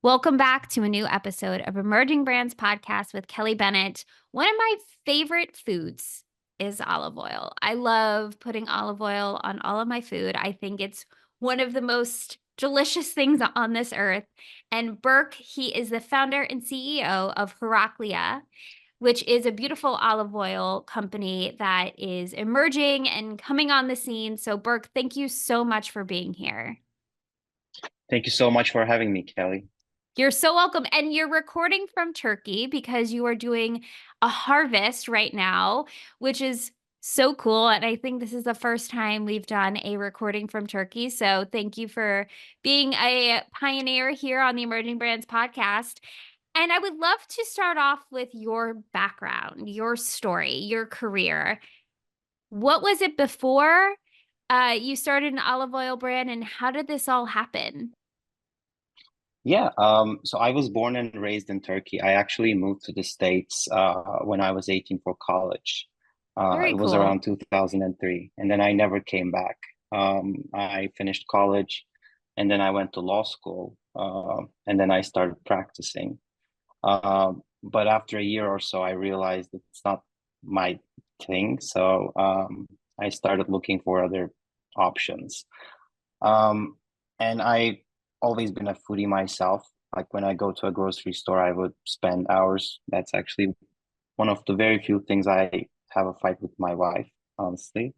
Welcome back to a new episode of Emerging Brands Podcast with Kelly Bennett. One of my favorite foods is olive oil. I love putting olive oil on all of my food. I think it's one of the most delicious things on this earth. And Berk, he is the founder and CEO of Heraclea, which is a beautiful olive oil company that is emerging and coming on the scene. So, Berk, thank you so much for being here. Thank you so much for having me, Kelly. You're so welcome. And you're recording from Turkey because you are doing a harvest right now, which is so cool. And I think this is the first time we've done a recording from Turkey. So thank you for being a pioneer here on the Emerging Brands podcast. And I would love to start off with your background, your story, your career. What was it before you started an olive oil brand, and how did this all happen? So I was born and raised in Turkey. I actually moved to the States when I was 18 for college. Very It was cool. around 2003, and then I never came back. I finished college, and then I went to law school, and then I started practicing. But after a year or so, I realized it's not my thing. So I started looking for other options. Um, and I always been a foodie myself. Like when I go to a grocery store, I would spend hours. That's actually one of the very few things I have a fight with my wife, honestly,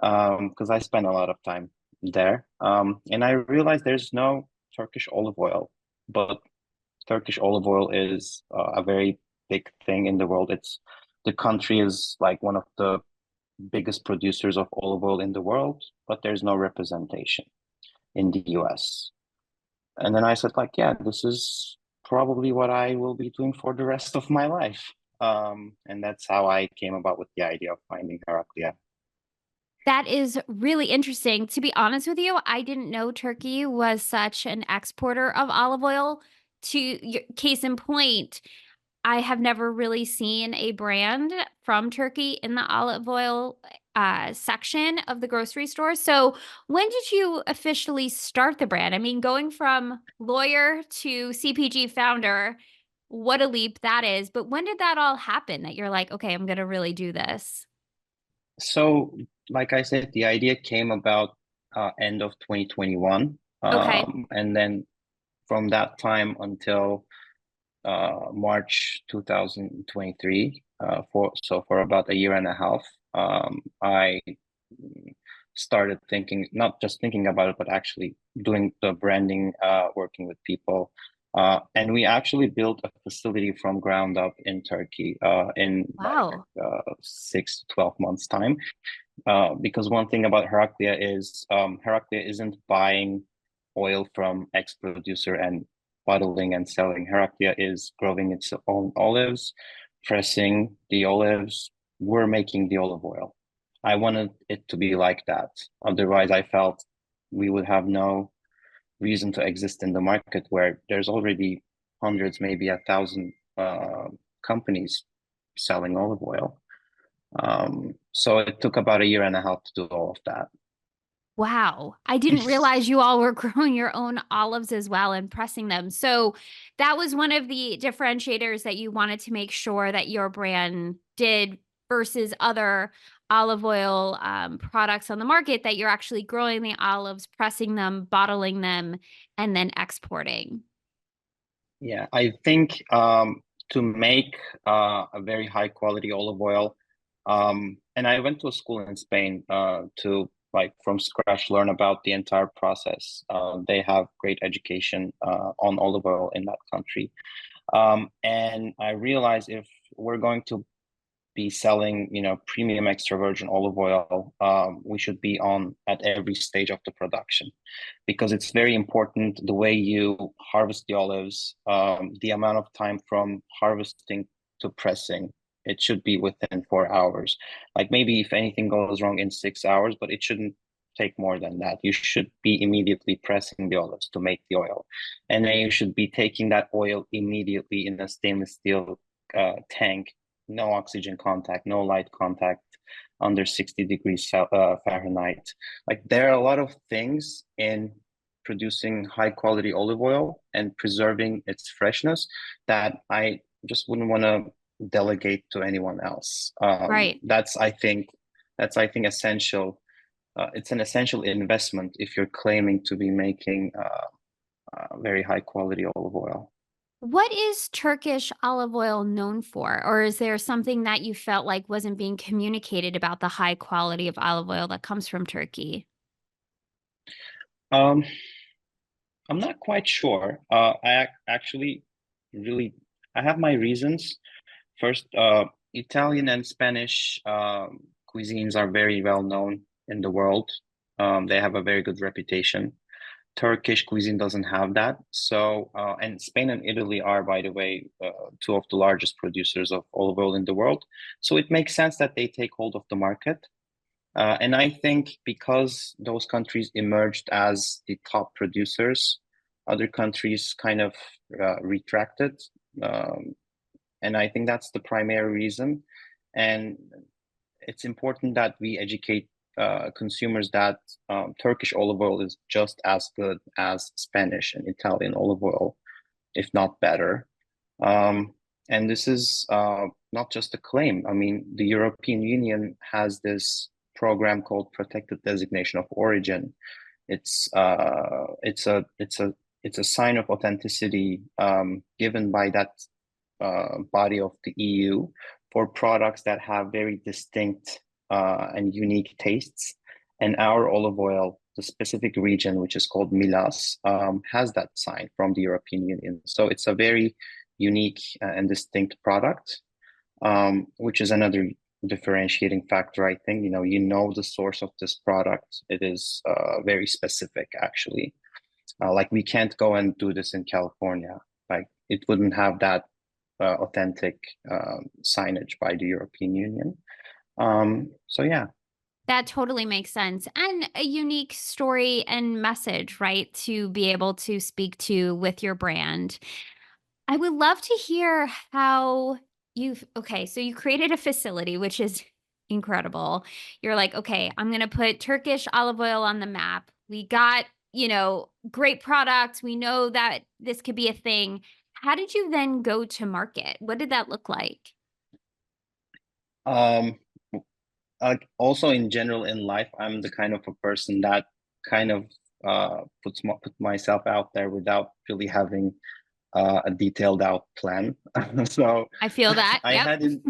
because I spend a lot of time there. And I realized there's no Turkish olive oil, but Turkish olive oil is a very big thing in the world. The country is like one of the biggest producers of olive oil in the world, but there's no representation in the US. And then I said, like, yeah, this is probably what I will be doing for the rest of my life. And that's how I came about with the idea of finding Heraclea. That is really interesting. To be honest with you, I didn't know Turkey was such an exporter of olive oil. Case in point, I have never really seen a brand from Turkey in the olive oil section of the grocery store. So, when did you officially start the brand? I mean, going from lawyer to CPG founder, what a leap that is. But when did that all happen that you're like, okay, I'm going to really do this? So, like I said, the idea came about end of 2021. Okay. And then from that time until March 2023, for about a year and a half, I started thinking, not just thinking about it, but actually doing the branding, working with people. And we actually built a facility from ground up in Turkey in like Wow. 6 to 12 months time. Because one thing about Heraclea is Heraclea isn't buying oil from X producer and bottling and selling. Heraclea is growing its own olives, pressing the olives. We're making the olive oil. I wanted it to be like that. Otherwise, I felt we would have no reason to exist in the market where there's already hundreds, maybe 1,000 companies selling olive oil. So it took about a year and a half to do all of that. Wow. I didn't realize you all were growing your own olives as well and pressing them. So that was one of the differentiators that you wanted to make sure that your brand did versus other olive oil products on the market, that you're actually growing the olives, pressing them, bottling them, and then exporting. Yeah, I think to make a very high quality olive oil, and I went to a school in Spain to like from scratch learn about the entire process. They have great education on olive oil in that country. And I realized if we're going to be selling, premium extra virgin olive oil, we should be on at every stage of the production because it's very important the way you harvest the olives, the amount of time from harvesting to pressing. It should be within 4 hours. Like maybe if anything goes wrong in 6 hours, but it shouldn't take more than that. You should be immediately pressing the olives to make the oil. And then you should be taking that oil immediately in a stainless steel tank, no oxygen contact, no light contact under 60 degrees Fahrenheit. Like there are a lot of things in producing high quality olive oil and preserving its freshness that I just wouldn't want to delegate to anyone else. Right. That's I think essential. It's an essential investment if you're claiming to be making very high quality olive oil. What is Turkish olive oil known for? Or is there something that you felt like wasn't being communicated about the high quality of olive oil that comes from Turkey? Um, I'm not quite sure. Actually really I have my reasons. First, Italian and Spanish cuisines are very well known in the world. They have a very good reputation. Turkish cuisine doesn't have that. So, and Spain and Italy are, by the way, two of the largest producers of olive oil in the world. So it makes sense that they take hold of the market. And I think because those countries emerged as the top producers, other countries kind of retracted. Um, and I think that's the primary reason. And it's important that we educate consumers that Turkish olive oil is just as good as Spanish and Italian olive oil, if not better. Um, and this is not just a claim. I mean, the European Union has this program called Protected Designation of Origin. It's a sign of authenticity given by that body of the EU for products that have very distinct and unique tastes. And our olive oil, the specific region, which is called Milas, has that sign from the European Union. So it's a very unique and distinct product, which is another differentiating factor, I think. You know the source of this product. It is very specific, actually. Like we can't go and do this in California. Like it wouldn't have that authentic signage by the European Union. So yeah. That totally makes sense. And a unique story and message, right? To be able to speak to with your brand. I would love to hear how okay, so you created a facility, which is incredible. You're like, okay, I'm going to put Turkish olive oil on the map. We got, great products. We know that this could be a thing. How did you then go to market? What did that look like? Um, Also in general in life, I'm the kind of a person that kind of put myself out there without really having a detailed out plan. So I feel that. I Yep. had in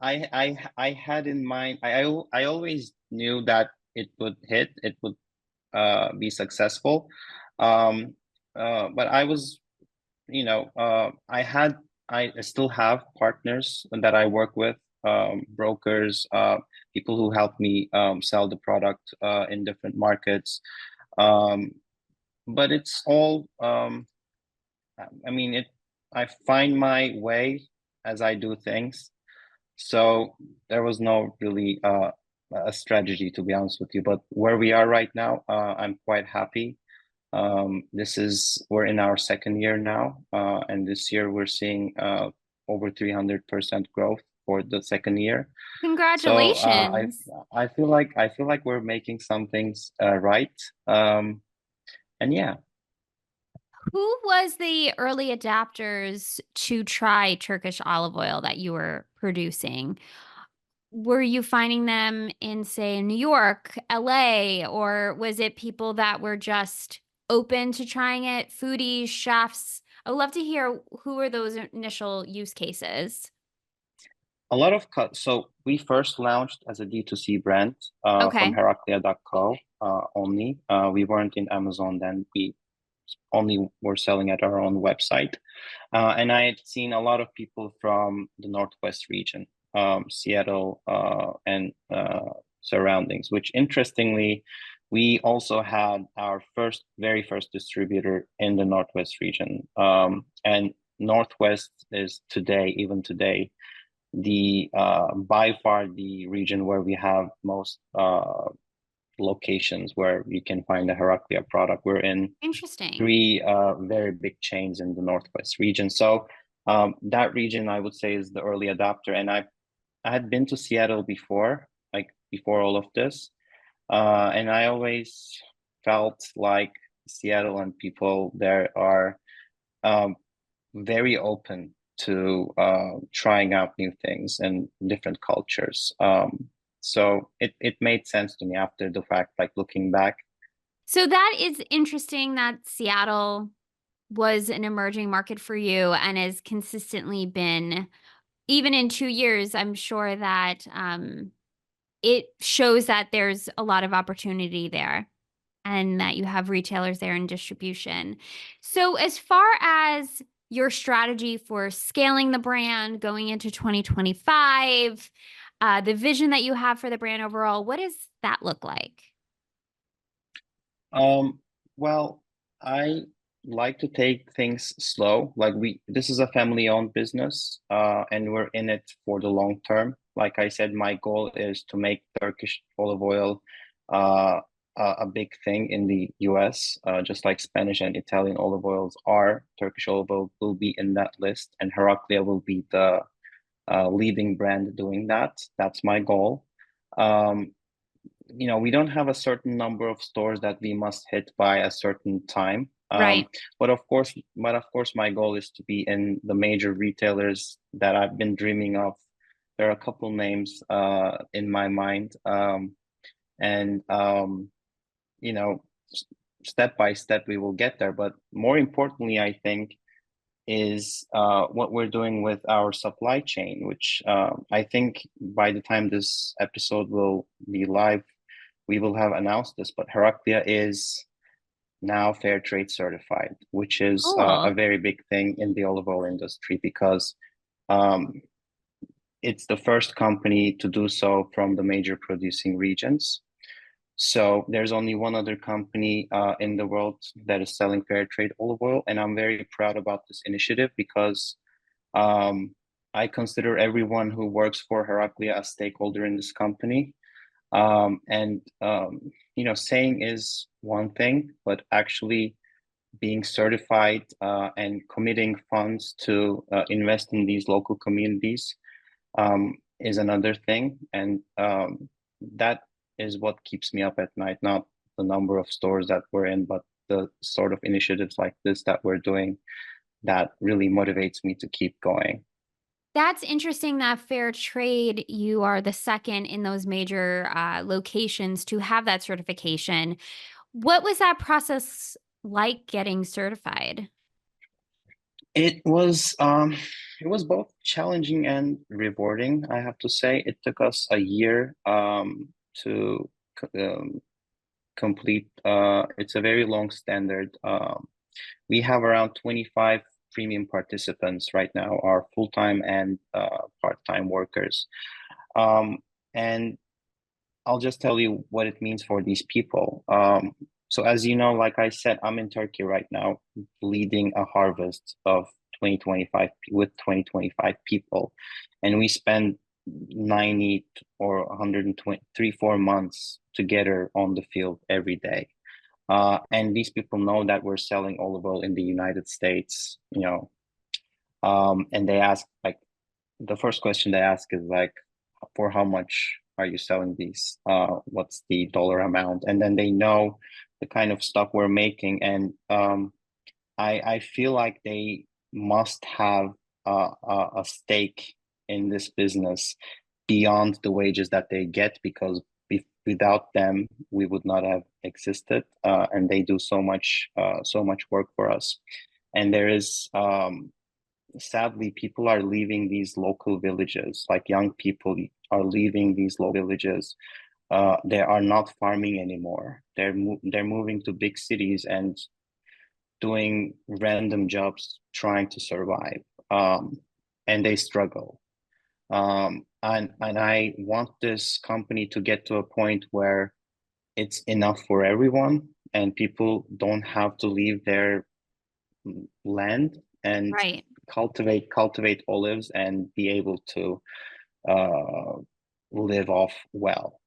I had in mind. I always knew that it would hit. It would be successful. Um, but I was, I still have partners that I work with, brokers, people who help me sell the product in different markets. Um, but it's all, I mean, I find my way as I do things. So there was no really a strategy, to be honest with you. But where we are right now, I'm quite happy. We're in our second year now, and this year we're seeing over 300% growth for the second year. So Congratulations. I feel like we're making some things right. And yeah. Who was the early adapters to try Turkish olive oil that you were producing? Were you finding them in, say, New York, LA, or was it people that were just open to trying it, foodies, chefs? I would love to hear who were those initial use cases. A lot of cut. So we first launched as a D2C brand from Okay, Heraclea.co only. We weren't in Amazon then. We only were selling at our own website. And I had seen a lot of people from the Northwest region, Seattle and surroundings, which interestingly, we also had our very first distributor in the Northwest region. And Northwest is today, even today, the by far the region where we have most locations where you can find the Heraclea product. We're in interesting. three very big chains in the Northwest region. So that region, I would say, is the early adopter. And I had been to Seattle before, like before all of this, and I always felt like Seattle and people there are um, very open to trying out new things and different cultures. So it made sense to me after the fact, like looking back. So that is interesting that Seattle was an emerging market for you and has consistently been, even in 2 years, I'm sure that it shows that there's a lot of opportunity there and that you have retailers there in distribution. So, as far as your strategy for scaling the brand going into 2025, the vision that you have for the brand overall, what does that look like? Um, well, I like to take things slow. Like this is a family-owned business, and we're in it for the long term. Like I said, my goal is to make Turkish olive oil, a big thing in the US, just like Spanish and Italian olive oils are. Turkish olive oil will be in that list, and Heraclea will be the leading brand doing that. That's my goal. Um, we don't have a certain number of stores that we must hit by a certain time. Right. But of course, my goal is to be in the major retailers that I've been dreaming of. There are a couple names in my mind, and you know, step by step we will get there. But more importantly, I think is what we're doing with our supply chain, which I think by the time this episode will be live, we will have announced this, but Heraclea is now fair trade certified, which is a Cool. very big thing in the olive oil industry because um, it's the first company to do so from the major producing regions. So there's only one other company in the world that is selling fair trade olive oil, and I'm very proud about this initiative because um, I consider everyone who works for Heraclea a stakeholder in this company. And saying is one thing, but actually being certified and committing funds to invest in these local communities is another thing. And that is what keeps me up at night, not the number of stores that we're in, but the sort of initiatives like this that we're doing that really motivates me to keep going. That's interesting that fair trade, you are the second in those major locations to have that certification. What was that process like getting certified? It was um it was both challenging and rewarding, I have to say. It took us a year to complete. It's a very long standard. We have around 25 premium participants right now, are full-time and part-time workers. Um, and I'll just tell you what it means for these people. So as you know, like I said, I'm in Turkey right now, leading a harvest of 2025 with 2025 people, and we spend 90 or 120, 3, 4 months together on the field every day. And these people know that we're selling olive oil in the United States, and they ask like the first question they ask is like, for how much are you selling these? What's the dollar amount? And then they know the kind of stuff we're making. And I feel like they must have a stake in this business beyond the wages that they get because without them we would not have existed. And they do so much work for us. And there is sadly, people are leaving these local villages, like young people are leaving these local villages. They are not farming anymore. They're moving to big cities and doing random jobs, trying to survive, and they struggle. And I want this company to get to a point where it's enough for everyone, and people don't have to leave their land and Right. cultivate olives and be able to uh, live off well.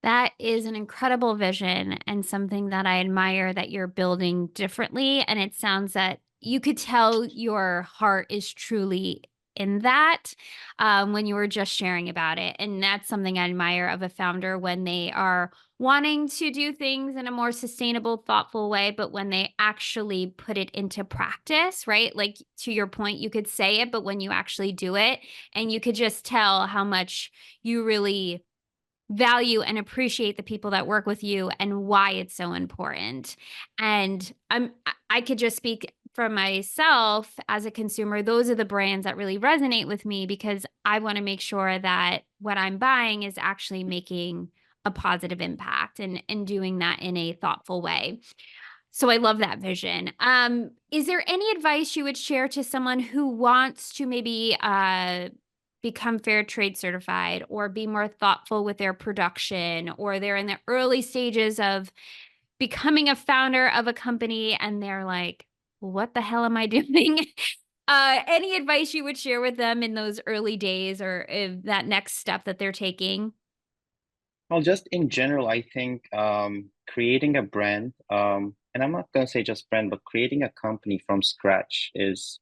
That is an incredible vision and something that I admire that you're building differently. And it sounds that you could tell your heart is truly in that when you were just sharing about it. And that's something I admire of a founder when they are wanting to do things in a more sustainable, thoughtful way, but when they actually put it into practice, right? Like to your point, you could say it, but when you actually do it, and you could just tell how much you really value and appreciate the people that work with you and why it's so important. And I could just speak for myself as a consumer. Those are the brands that really resonate with me because I want to make sure that what I'm buying is actually making a positive impact and doing that in a thoughtful way. So I love that vision. Is there any advice you would share to someone who wants to maybe become fair trade certified or be more thoughtful with their production, or they're in the early stages of becoming a founder of a company and they're like, what the hell am I doing? Any advice you would share with them in those early days or if that next step that they're taking? Well, just in general, I think creating a brand, and I'm not going to say just brand, but creating a company from scratch is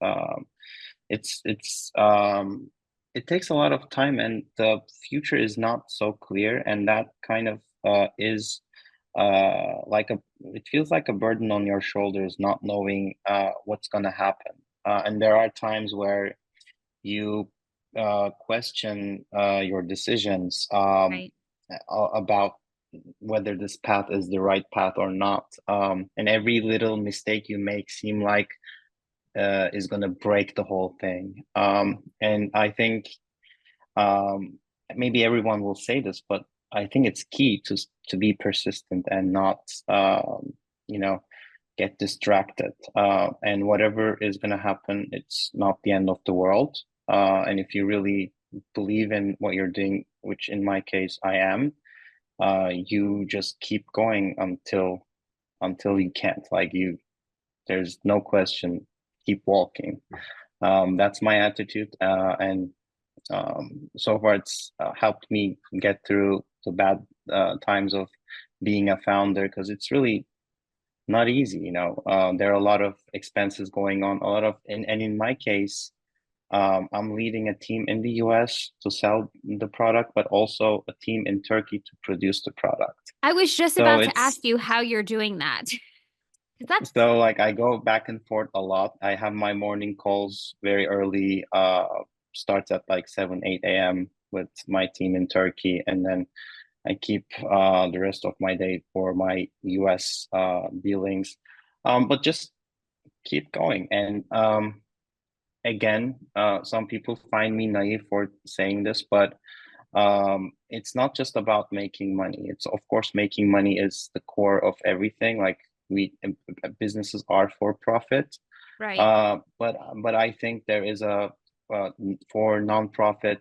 it's it takes a lot of time, and the future is not so clear, and that kind of is like a it feels like a burden on your shoulders, not knowing what's going to happen. And there are times where you question your decisions Right. about whether this path is the right path or not. And every little mistake you make seem like is going to break the whole thing. And I think um, maybe everyone will say this, but I think it's key to be persistent and not, you know, get distracted. And whatever is going to happen, it's not the end of the world. And if you really believe in what you're doing, which in my case I am, you just keep going until you can't. Like you, there's no question. Keep walking. That's my attitude, and so far it's helped me get through the bad times of being a founder because it's really not easy. There are a lot of expenses going on, a lot of, and in my case, I'm leading a team in the US to sell the product, but also a team in Turkey to produce the product. I was just So about to it's ask you how you're doing that. 'Cause that's so like I go back and forth a lot. I have my morning calls very early, starts at like 7, 8 a.m. with my team in Turkey, and then I keep the rest of my day for my US dealings. But just keep going. And again, some people find me naive for saying this, but it's not just about making money. It's of course making money is the core of everything. Like we businesses are for profit, right. but I think there is a for nonprofit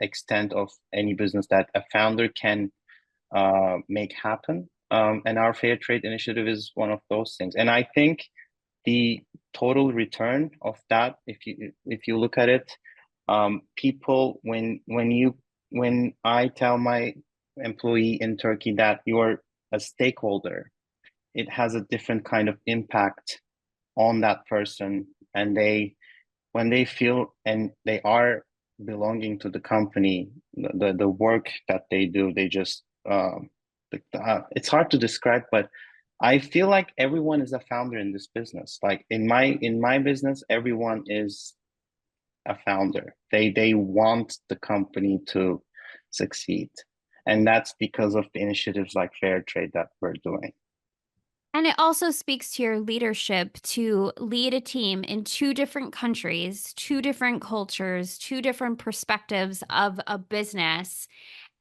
extent of any business that a founder can make happen. And our fair trade initiative is one of those things. And I think the total return of that, if you look at it, people when I tell my employee in Turkey that you're a stakeholder, it has a different kind of impact on that person, and when they feel and they are belonging to the company, the work that they do, they just it's hard to describe, but I feel like everyone is a founder in this business. Like in my business, everyone is a founder. They want the company to succeed, and that's because of the initiatives like fair trade that we're doing. And it also speaks to your leadership to lead a team in two different countries, two different cultures, two different perspectives of a business,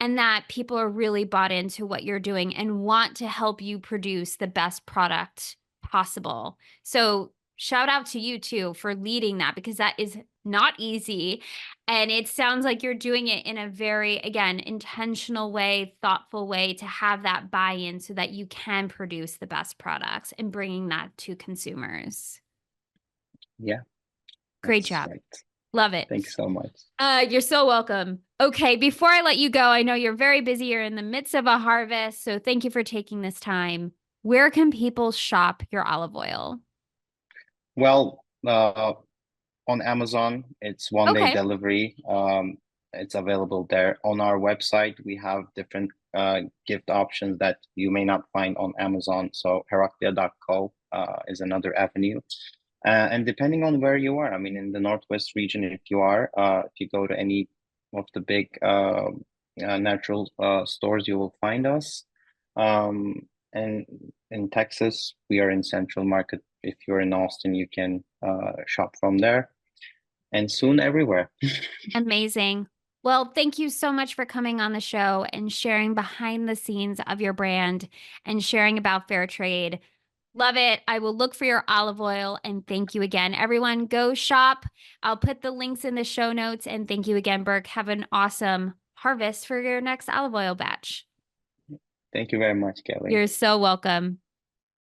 and that people are really bought into what you're doing and want to help you produce the best product possible. So, shout out to you too for leading that because that is not easy. And it sounds like you're doing it in a very, again, intentional way, thoughtful way to have that buy in so that you can produce the best products and bringing that to consumers. Yeah, Great that's job. right. Love it. Thanks so much. You're so welcome. Okay, before I let you go, I know you're very busy. You're in the midst of a harvest, so thank you for taking this time. Where can people shop your olive oil? Well, on Amazon. It's one day Okay. delivery. It's available there. On our website, we have different gift options that you may not find on Amazon. So Heraclea.co is another avenue. And depending on where you are, I mean, in the Northwest region, if you go to any of the big natural stores, you will find us. And in Texas, we are in Central Market. If you're in Austin, you can shop from there, and soon everywhere. Amazing. Well, thank you so much for coming on the show and sharing behind the scenes of your brand and sharing about fair trade. Love it. I will look for your olive oil and thank you again. Everyone, go shop. I'll put the links in the show notes. And thank you again, Berk. Have an awesome harvest for your next olive oil batch. Thank you very much, Kelly. You're so welcome.